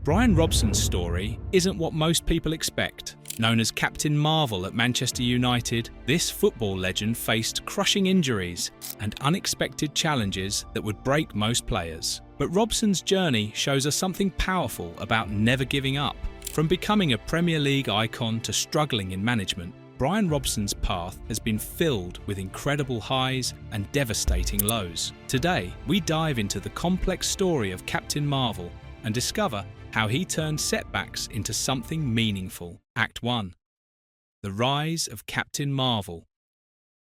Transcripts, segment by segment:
Bryan Robson's story isn't what most people expect. Known as Captain Marvel at Manchester United, this football legend faced crushing injuries and unexpected challenges that would break most players. But Robson's journey shows us something powerful about never giving up. From becoming a Premier League icon to struggling in management, Bryan Robson's path has been filled with incredible highs and devastating lows. Today, we dive into the complex story of Captain Marvel and discover how he turned setbacks into something meaningful. Act 1. The Rise of Captain Marvel.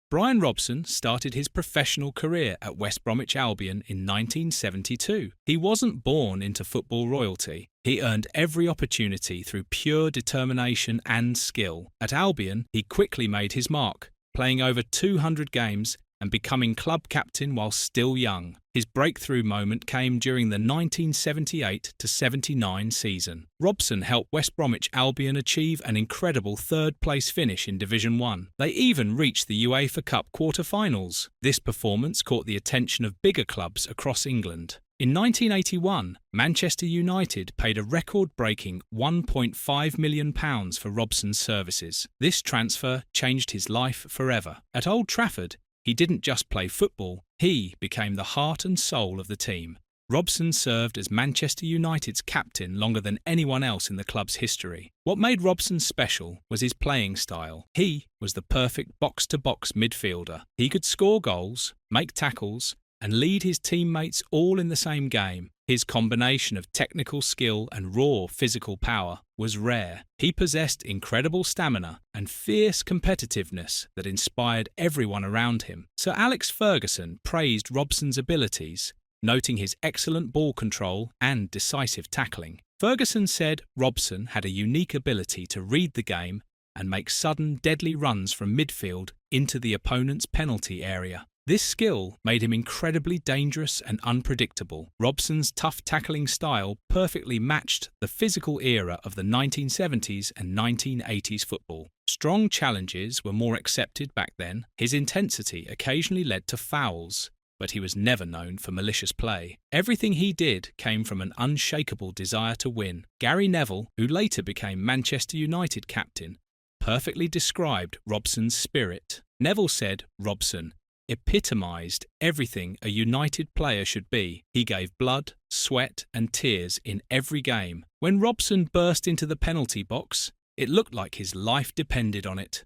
Bryan Robson started his professional career at West Bromwich Albion in 1972. He wasn't born into football royalty. He earned every opportunity through pure determination and skill. At Albion, he quickly made his mark, playing over 200 games and becoming club captain while still young. His breakthrough moment came during the 1978-79 season. Robson helped West Bromwich Albion achieve an incredible third-place finish in Division 1. They even reached the UEFA Cup quarter-finals. This performance caught the attention of bigger clubs across England. In 1981, Manchester United paid a record-breaking £1.5 million for Robson's services. This transfer changed his life forever. At Old Trafford, he didn't just play football, he became the heart and soul of the team. Robson served as Manchester United's captain longer than anyone else in the club's history. What made Robson special was his playing style. He was the perfect box-to-box midfielder. He could score goals, make tackles, and lead his teammates all in the same game. His combination of technical skill and raw physical power was rare. He possessed incredible stamina and fierce competitiveness that inspired everyone around him. Sir Alex Ferguson praised Robson's abilities, noting his excellent ball control and decisive tackling. Ferguson said Robson had a unique ability to read the game and make sudden, deadly runs from midfield into the opponent's penalty area. This skill made him incredibly dangerous and unpredictable. Robson's tough tackling style perfectly matched the physical era of the 1970s and 1980s football. Strong challenges were more accepted back then. His intensity occasionally led to fouls, but he was never known for malicious play. Everything he did came from an unshakable desire to win. Gary Neville, who later became Manchester United captain, perfectly described Robson's spirit. Neville said Robson epitomised everything a United player should be. He gave blood, sweat and tears in every game. When Robson burst into the penalty box, it looked like his life depended on it.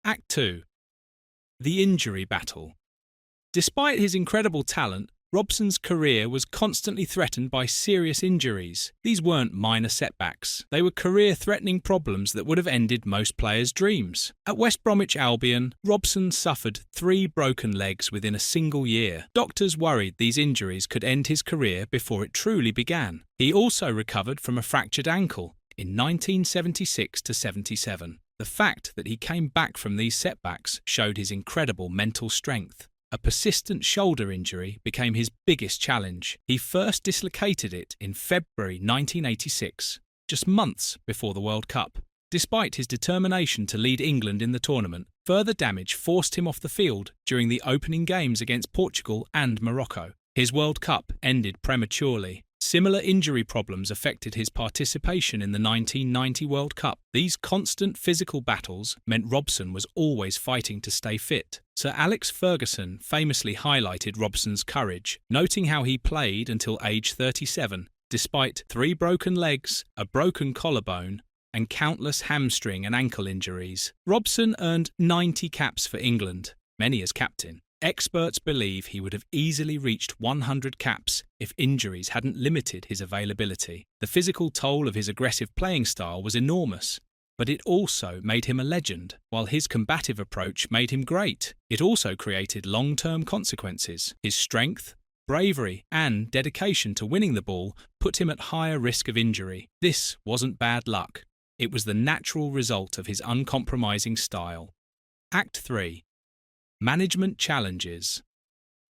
Act 2. The Injury Battle. Despite his incredible talent, Robson's career was constantly threatened by serious injuries. These weren't minor setbacks. They were career-threatening problems that would have ended most players' dreams. At West Bromwich Albion, Robson suffered 3 broken legs within a single year. Doctors worried these injuries could end his career before it truly began. He also recovered from a fractured ankle in 1976-77. The fact that he came back from these setbacks showed his incredible mental strength. A persistent shoulder injury became his biggest challenge. He first dislocated it in February 1986, just months before the World Cup. Despite his determination to lead England in the tournament, further damage forced him off the field during the opening games against Portugal and Morocco. His World Cup ended prematurely. Similar injury problems affected his participation in the 1990 World Cup. These constant physical battles meant Robson was always fighting to stay fit. Sir Alex Ferguson famously highlighted Robson's courage, noting how he played until age 37, despite 3 broken legs, a broken collarbone, and countless hamstring and ankle injuries. Robson earned 90 caps for England, many as captain. Experts believe he would have easily reached 100 caps if injuries hadn't limited his availability. The physical toll of his aggressive playing style was enormous, but it also made him a legend. While his combative approach made him great, it also created long-term consequences. His strength, bravery, and dedication to winning the ball put him at higher risk of injury. This wasn't bad luck. It was the natural result of his uncompromising style. Act 3. Management challenges.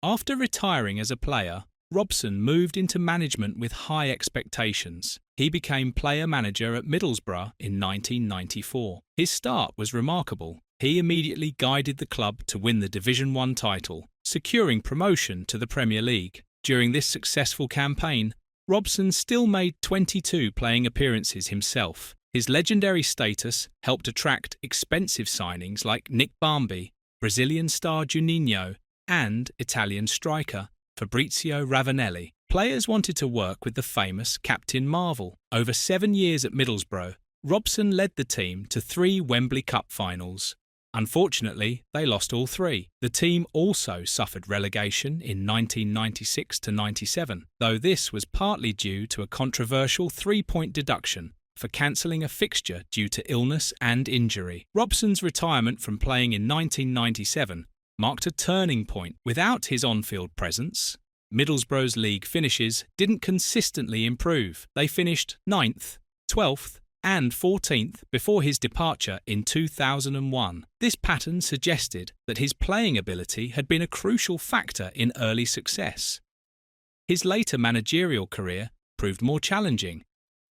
After retiring as a player, Robson moved into management with high expectations. He became player-manager at Middlesbrough in 1994. His start was remarkable. He immediately guided the club to win the Division 1 title, securing promotion to the Premier League. During this successful campaign, Robson still made 22 playing appearances himself. His legendary status helped attract expensive signings like Nick Barmby, Brazilian star Juninho, and Italian striker Fabrizio Ravanelli. Players wanted to work with the famous Captain Marvel. Over 7 years at Middlesbrough, Robson led the team to 3 Wembley Cup finals. Unfortunately, they lost all 3. The team also suffered relegation in 1996-97, though this was partly due to a controversial 3-point deduction for cancelling a fixture due to illness and injury. Robson's retirement from playing in 1997 marked a turning point. Without his on-field presence, Middlesbrough's league finishes didn't consistently improve. They finished 9th, 12th, and 14th before his departure in 2001. This pattern suggested that his playing ability had been a crucial factor in early success. His later managerial career proved more challenging.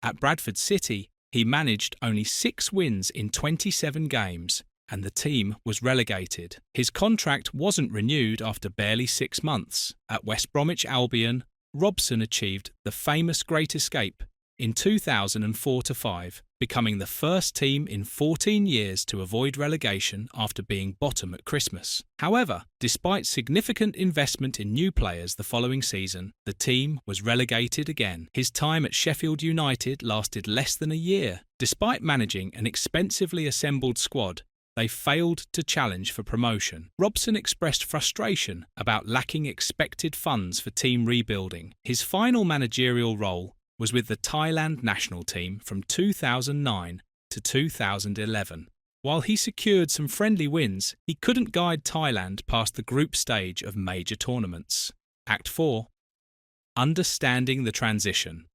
At Bradford City, he managed only 6 wins in 27 games, and the team was relegated. His contract wasn't renewed after barely 6 months. At West Bromwich Albion, Robson achieved the famous Great Escape in 2004-05, becoming the first team in 14 years to avoid relegation after being bottom at Christmas. However, despite significant investment in new players the following season, the team was relegated again. His time at Sheffield United lasted less than a year. Despite managing an expensively assembled squad, they failed to challenge for promotion. Robson expressed frustration about lacking expected funds for team rebuilding. His final managerial role was with the Thailand national team from 2009 to 2011. While he secured some friendly wins, he couldn't guide Thailand past the group stage of major tournaments. Act 4. Understanding the transition.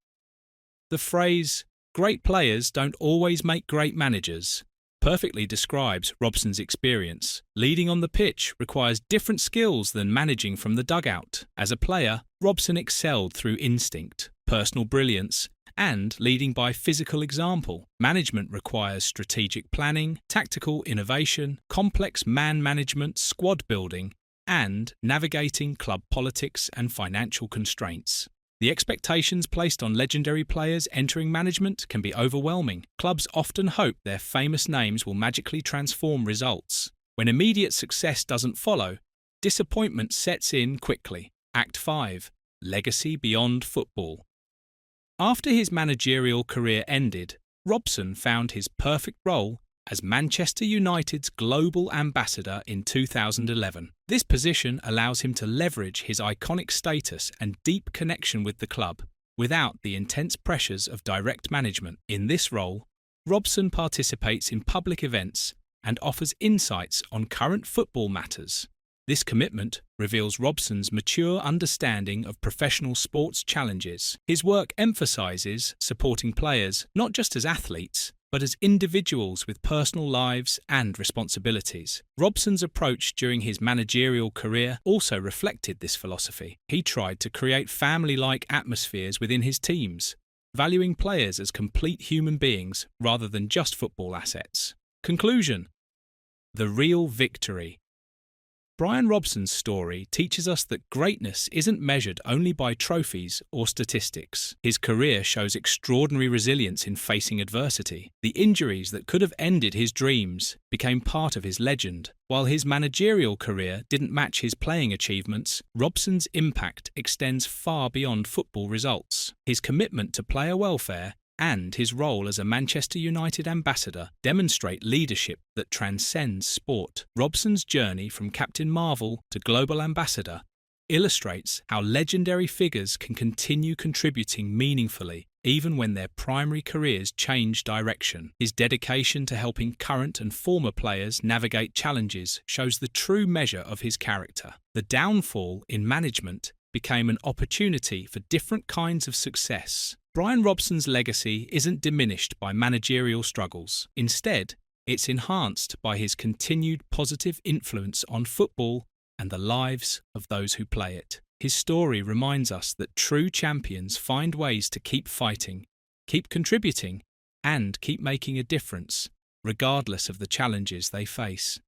The phrase, "great players don't always make great managers," perfectly describes Robson's experience. Leading on the pitch requires different skills than managing from the dugout. As a player, Robson excelled through instinct, personal brilliance, and leading by physical example. Management requires strategic planning, tactical innovation, complex man management, squad building, and navigating club politics and financial constraints. The expectations placed on legendary players entering management can be overwhelming. Clubs often hope their famous names will magically transform results. When immediate success doesn't follow, disappointment sets in quickly. Act 5. Legacy beyond football. After his managerial career ended, Robson found his perfect role as Manchester United's global ambassador in 2011. This position allows him to leverage his iconic status and deep connection with the club without the intense pressures of direct management. In this role, Robson participates in public events and offers insights on current football matters. This commitment reveals Robson's mature understanding of professional sports challenges. His work emphasises supporting players not just as athletes, but as individuals with personal lives and responsibilities. Robson's approach during his managerial career also reflected this philosophy. He tried to create family-like atmospheres within his teams, valuing players as complete human beings rather than just football assets. Conclusion: the real victory. Bryan Robson's story teaches us that greatness isn't measured only by trophies or statistics. His career shows extraordinary resilience in facing adversity. The injuries that could have ended his dreams became part of his legend. While his managerial career didn't match his playing achievements, Robson's impact extends far beyond football results. His commitment to player welfare and his role as a Manchester United ambassador demonstrate leadership that transcends sport. Robson's journey from Captain Marvel to global ambassador illustrates how legendary figures can continue contributing meaningfully even when their primary careers change direction. His dedication to helping current and former players navigate challenges shows the true measure of his character. The downfall in management became an opportunity for different kinds of success. Bryan Robson's legacy isn't diminished by managerial struggles. Instead, it's enhanced by his continued positive influence on football and the lives of those who play it. His story reminds us that true champions find ways to keep fighting, keep contributing, and keep making a difference, regardless of the challenges they face.